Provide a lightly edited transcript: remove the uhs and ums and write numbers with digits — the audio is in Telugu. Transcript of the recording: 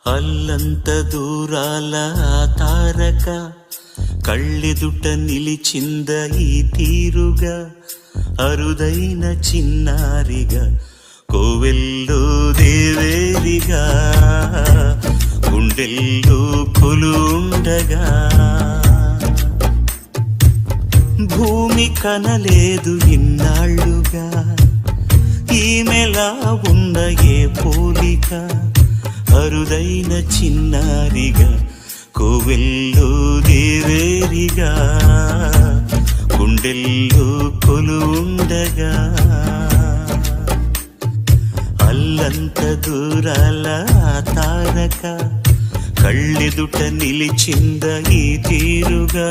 అల్లంత దూరాల తారక కళ్ళెదుట నిలిచింద ఈ తీరుగా అరుదైన చిన్నారిగా కోవెల్లో దేవేరిగా గుండెల్లో కొలుండగా భూమి కనలేదు ఇన్నాళ్ళుగా ఈమెలా ఉన్న ఏ పోలిక అరుదైన చిన్నారిగా కోవెల్లో దేవేరిగా గుండెల్లో కొలుండగా అల్లంత దూరాల తారక కళ్ళెదుట నిలిచింద ఈ తీరుగా